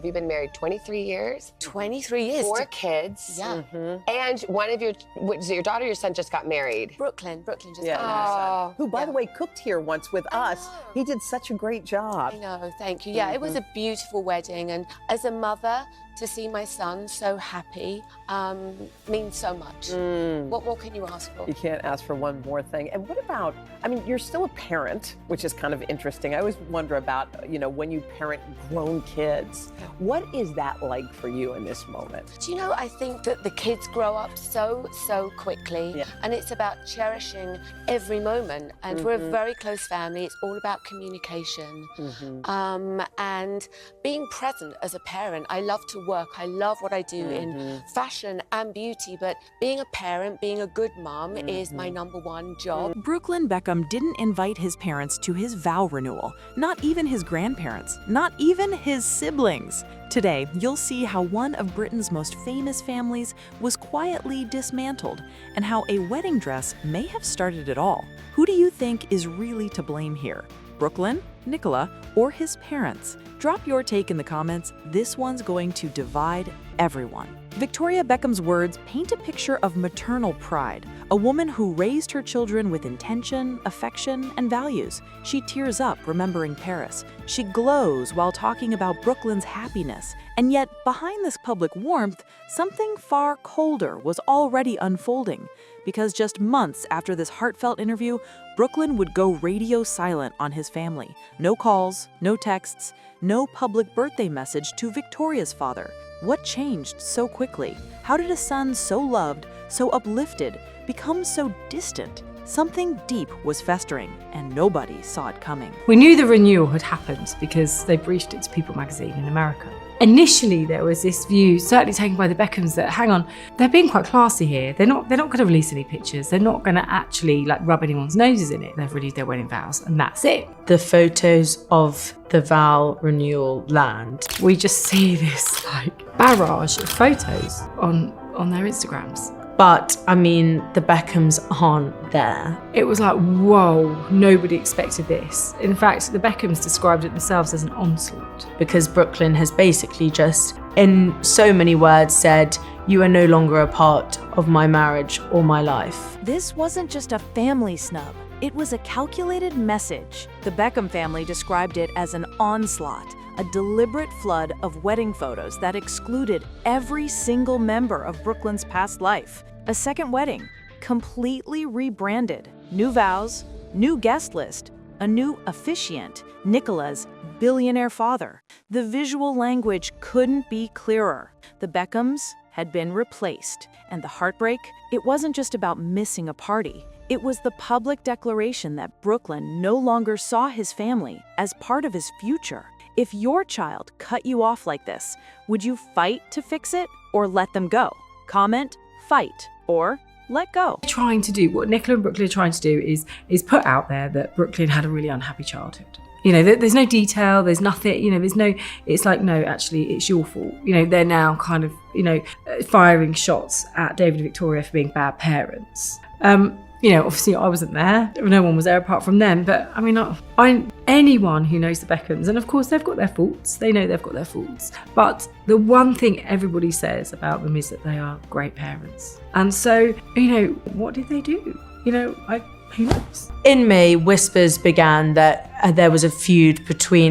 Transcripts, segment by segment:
Have you been married 23 years? 23 years. 4 kids. Yeah. And one of your daughter or your son just got married? Brooklyn just Yeah. got married. Who, by the way, cooked here once with us. know. He did such a great job. I know, thank you. Yeah, it was a beautiful wedding, and as a mother, to see my son so happy means so much. What more can you ask for? You can't ask for one more thing. And what about, I mean, you're still a parent, which is kind of interesting. I always wonder about, you know, when you parent grown kids, what is that like for you in this moment? Do you know, I think that the kids grow up so quickly, and it's about cherishing every moment. And we're a very close family. It's all about communication and being present as a parent. I love to work. I love what I do in fashion and beauty, but being a parent, being a good mom is my #1 job. Brooklyn Beckham didn't invite his parents to his vow renewal, not even his grandparents, not even his siblings. Today, you'll see how one of Britain's most famous families was quietly dismantled and how a wedding dress may have started it all. Who do you think is really to blame here? Brooklyn, Nicola, or his parents? Drop your take in the comments. This one's going to divide everyone. Victoria Beckham's words paint a picture of maternal pride, a woman who raised her children with intention, affection, and values. She tears up remembering Paris. She glows while talking about Brooklyn's happiness. And yet, behind this public warmth, something far colder was already unfolding. Because just months after this heartfelt interview, Brooklyn would go radio silent on his family. No calls, no texts, no public birthday message to Victoria's father. What changed so quickly? How did a son so loved, so uplifted, become so distant? Something deep was festering, and nobody saw it coming. We knew the renewal had happened because they briefed it to People magazine in America. Initially, there was this view, certainly taken by the Beckhams, that hang on, they're being quite classy here. They're not going to release any pictures. They're not going to actually rub anyone's noses in it. They've released their wedding vows, and that's it. The photos of the vow renewal land, we just see this barrage of photos on their Instagrams. But, I mean, the Beckhams aren't there. It was like, whoa, nobody expected this. In fact, the Beckhams described it themselves as an onslaught. Because Brooklyn has basically just, in so many words, said, "You are no longer a part of my marriage or my life." This wasn't just a family snub. It was a calculated message. The Beckham family described it as an onslaught, a deliberate flood of wedding photos that excluded every single member of Brooklyn's past life. A second wedding, completely rebranded. New vows, new guest list, a new officiant, Nicola's billionaire father. The visual language couldn't be clearer. The Beckhams had been replaced. And the heartbreak, it wasn't just about missing a party. It was the public declaration that Brooklyn no longer saw his family as part of his future. If your child cut you off like this, would you fight to fix it or let them go? Comment, fight, or let go. What Nicola and Brooklyn are trying to do is put out there that Brooklyn had a really unhappy childhood. You know, there's no detail, there's nothing, you know, it's like, no, actually, it's your fault. You know, they're now kind of, firing shots at David and Victoria for being bad parents. Obviously I wasn't there. No one was there apart from them. But I mean, anyone who knows the Beckhams, and of course they've got their faults. They know they've got their faults. But the one thing everybody says about them is that they are great parents. And so, what did they do? Who knows? In May, whispers began that there was a feud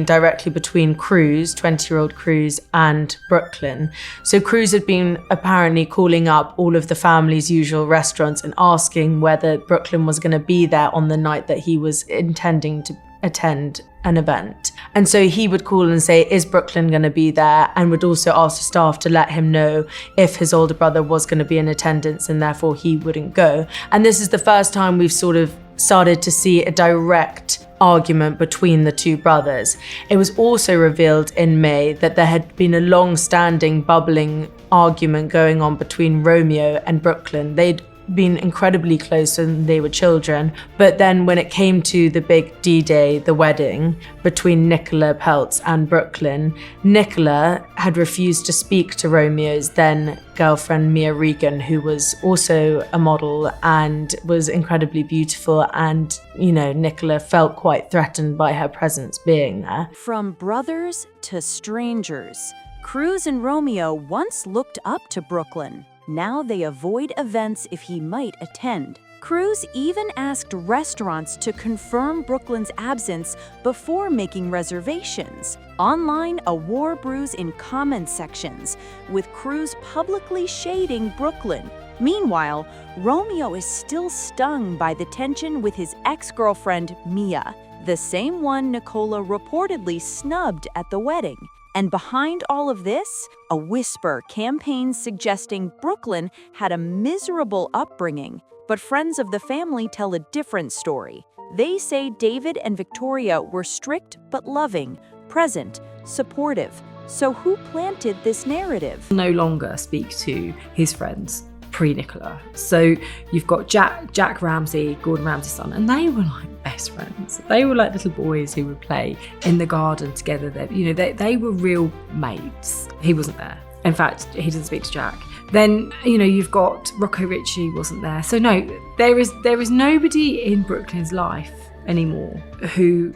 directly between Cruz, 20-year-old Cruz, and Brooklyn. So Cruz had been apparently calling up all of the family's usual restaurants and asking whether Brooklyn was going to be there on the night that he was intending to attend an event. And so he would call and say, is Brooklyn going to be there? And would also ask the staff to let him know if his older brother was going to be in attendance and therefore he wouldn't go. And this is the first time we've sort of started to see a direct argument between the two brothers. It was also revealed in May that there had been a long-standing bubbling argument going on between Romeo and Brooklyn. They'd been incredibly close when they were children, but then when it came to the big D-Day, the wedding between Nicola Peltz and Brooklyn, Nicola had refused to speak to Romeo's then girlfriend Mia Regan, who was also a model and was incredibly beautiful, and Nicola felt quite threatened by her presence being there. From brothers to strangers, Cruz and Romeo once looked up to Brooklyn. Now they avoid events if he might attend. Cruz even asked restaurants to confirm Brooklyn's absence before making reservations. Online, a war brews in comment sections, with Cruz publicly shading Brooklyn. Meanwhile, Romeo is still stung by the tension with his ex-girlfriend, Mia, the same one Nicola reportedly snubbed at the wedding. And behind all of this, a whisper campaigns suggesting Brooklyn had a miserable upbringing. But friends of the family tell a different story. They say David and Victoria were strict but loving, present, supportive. So who planted this narrative? No longer speak to his friends pre-Nicola. So you've got Jack Ramsey, Gordon Ramsay's son, and they were like best friends. They were like little boys who would play in the garden together. They were real mates. He wasn't there. In fact, he didn't speak to Jack. Then, you've got Rocco Ritchie wasn't there. So no, there is nobody in Brooklyn's life anymore who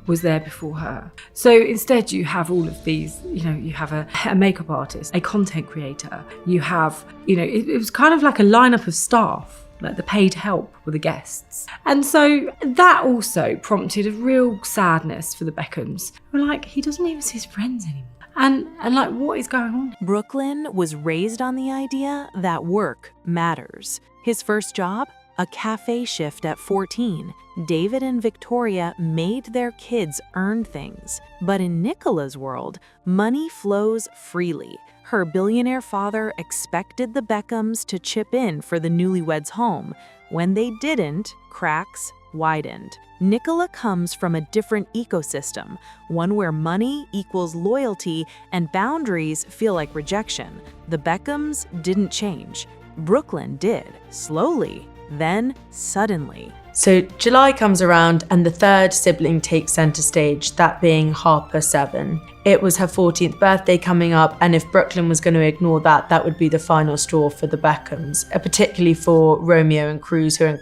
was there before her. So instead you have all of these, you have a makeup artist, a content creator, you have, it was kind of like a lineup of staff, like the paid help were the guests. And so that also prompted a real sadness for the Beckhams. We're like, he doesn't even see his friends anymore. And like, what is going on? Brooklyn was raised on the idea that work matters. His first job? A cafe shift at 14. David and Victoria made their kids earn things. But in Nicola's world, money flows freely. Her billionaire father expected the Beckhams to chip in for the newlyweds' home. When they didn't, cracks widened. Nicola comes from a different ecosystem, one where money equals loyalty and boundaries feel like rejection. The Beckhams didn't change. Brooklyn did, slowly, then suddenly. So July comes around and the third sibling takes center stage, that being Harper 7. It was her 14th birthday coming up, and if Brooklyn was going to ignore that, that would be the final straw for the Beckhams, particularly for Romeo and Cruz, who are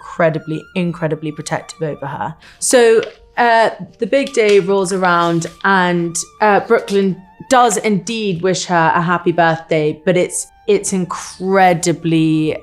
incredibly protective over her. So the big day rolls around and Brooklyn does indeed wish her a happy birthday, but it's incredibly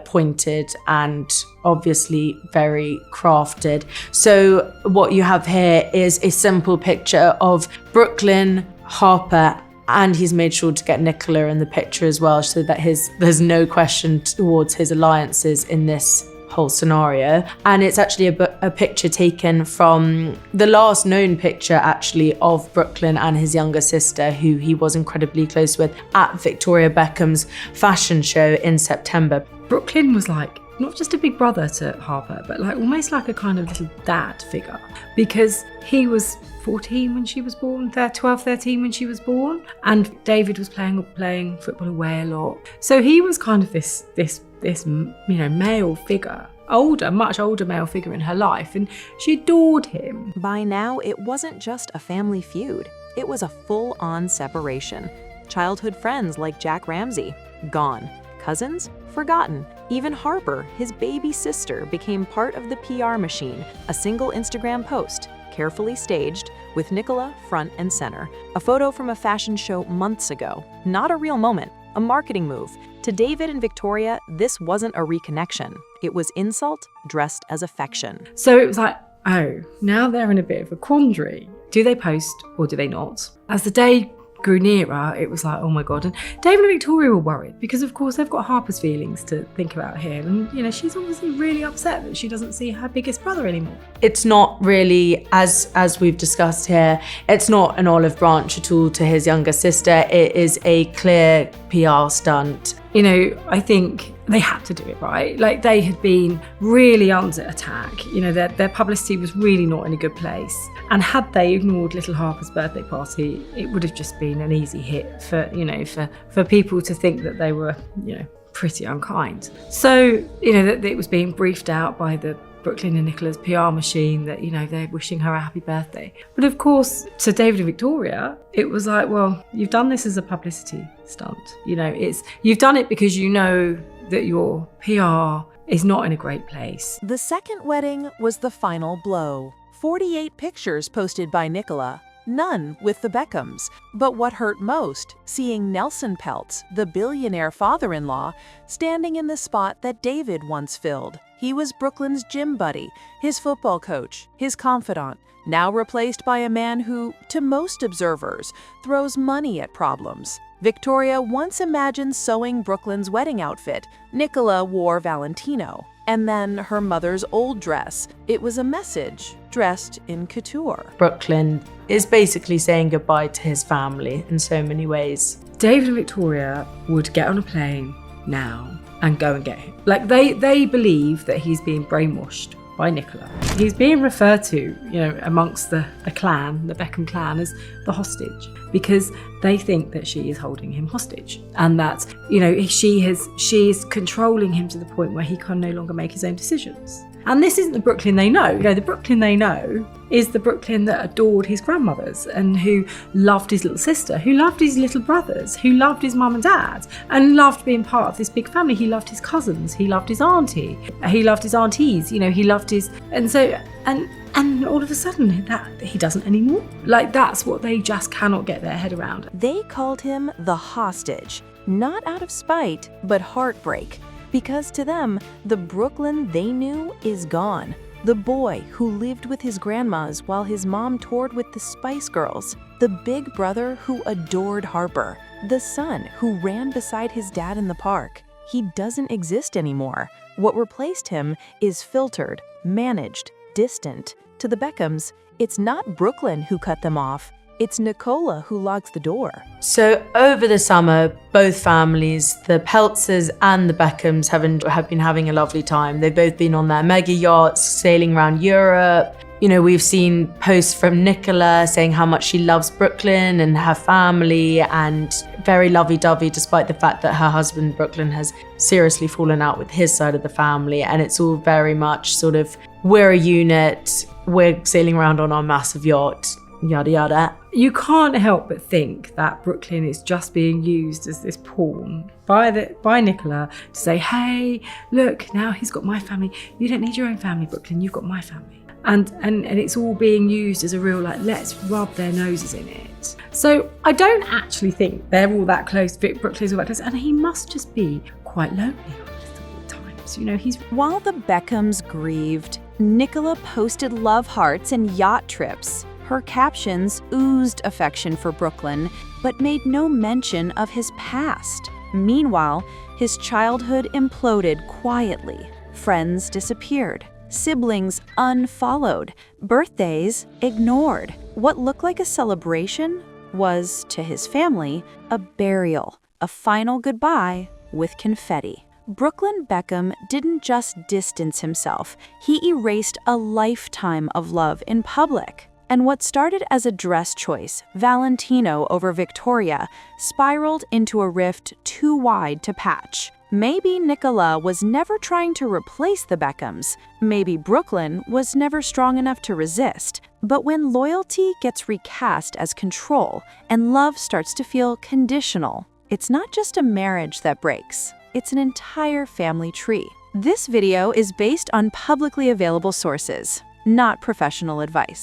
pointed and obviously very crafted. So what you have here is a simple picture of Brooklyn, Harper, and he's made sure to get Nicola in the picture as well, so that there's no question towards his alliances in this whole scenario. And it's actually a picture taken from the last known picture actually of Brooklyn and his younger sister, who he was incredibly close with, at Victoria Beckham's fashion show in September. Brooklyn was like not just a big brother to Harper, but like almost like a kind of little dad figure, because he was 14 when she was born, 12, 13 when she was born, and David was playing football away a lot. So he was kind of this male figure, much older male figure in her life, and she adored him. By now, it wasn't just a family feud. It was a full-on separation. Childhood friends like Jack Ramsey, gone. Cousins, forgotten. Even Harper, his baby sister, became part of the PR machine. A single Instagram post, carefully staged, with Nicola front and center. A photo from a fashion show months ago. Not a real moment, a marketing move. To David and Victoria, this wasn't a reconnection. It was insult dressed as affection. So it was like, oh, now they're in a bit of a quandary. Do they post or do they not? As the day grew nearer, it was like, oh my God. And David and Victoria were worried because, of course, they've got Harper's feelings to think about here. And, she's obviously really upset that she doesn't see her biggest brother anymore. It's not really, as we've discussed here, it's not an olive branch at all to his younger sister. It is a clear PR stunt. I think they had to do it, right? Like, they had been really under attack. Their publicity was really not in a good place. And had they ignored little Harper's birthday party, it would have just been an easy hit for people to think that they were, pretty unkind. So, that it was being briefed out by the Brooklyn and Nicola's PR machine that, they're wishing her a happy birthday. But of course, to David and Victoria, it was like, well, you've done this as a publicity stunt. You've done it because you know that your PR is not in a great place. The second wedding was the final blow. 48 pictures posted by Nicola, None with the Beckhams. But what hurt most, seeing Nelson Peltz, the billionaire father-in-law, standing in the spot that David once filled. He was Brooklyn's gym buddy, his football coach, his confidant, now replaced by a man who, to most observers, throws money at problems. Victoria once imagined sewing Brooklyn's wedding outfit. Nicola wore Valentino. And then her mother's old dress. It was a message, dressed in couture. Brooklyn is basically saying goodbye to his family in so many ways. David and Victoria would get on a plane now and go and get him. Like they believe that he's being brainwashed by Nicola. He's being referred to, amongst the clan, the Beckham clan, as the hostage, because they think that she is holding him hostage, and that she is controlling him to the point where he can no longer make his own decisions. And this isn't the Brooklyn they know. The Brooklyn they know is the Brooklyn that adored his grandmothers and who loved his little sister, who loved his little brothers, who loved his mum and dad, and loved being part of this big family. He loved his cousins, he loved his auntie, he loved his aunties, he loved his... And all of a sudden, that he doesn't anymore. That's what they just cannot get their head around. They called him the hostage, not out of spite, but heartbreak. Because to them, the Brooklyn they knew is gone. The boy who lived with his grandmas while his mom toured with the Spice Girls. The big brother who adored Harper. The son who ran beside his dad in the park. He doesn't exist anymore. What replaced him is filtered, managed, distant. To the Beckhams, it's not Brooklyn who cut them off. It's Nicola who locks the door. So over the summer, both families, the Peltzers and the Beckhams, have been having a lovely time. They've both been on their mega yachts, sailing around Europe. We've seen posts from Nicola saying how much she loves Brooklyn and her family, and very lovey-dovey, despite the fact that her husband, Brooklyn, has seriously fallen out with his side of the family. And it's all very much sort of, we're a unit, we're sailing around on our massive yacht, yada yada. You can't help but think that Brooklyn is just being used as this pawn by Nicola to say, hey, look, now he's got my family. You don't need your own family, Brooklyn, you've got my family. And it's all being used as a real, let's rub their noses in it. So I don't actually think they're all that close. Brooklyn's all that close, and he must just be quite lonely at times. While the Beckhams grieved, Nicola posted love hearts and yacht trips. Her captions oozed affection for Brooklyn, but made no mention of his past. Meanwhile, his childhood imploded quietly. Friends disappeared. Siblings unfollowed. Birthdays ignored. What looked like a celebration was, to his family, a burial, a final goodbye with confetti. Brooklyn Beckham didn't just distance himself, he erased a lifetime of love in public. And what started as a dress choice, Valentino over Victoria, spiraled into a rift too wide to patch. Maybe Nicola was never trying to replace the Beckhams. Maybe Brooklyn was never strong enough to resist. But when loyalty gets recast as control and love starts to feel conditional, it's not just a marriage that breaks. It's an entire family tree. This video is based on publicly available sources, not professional advice.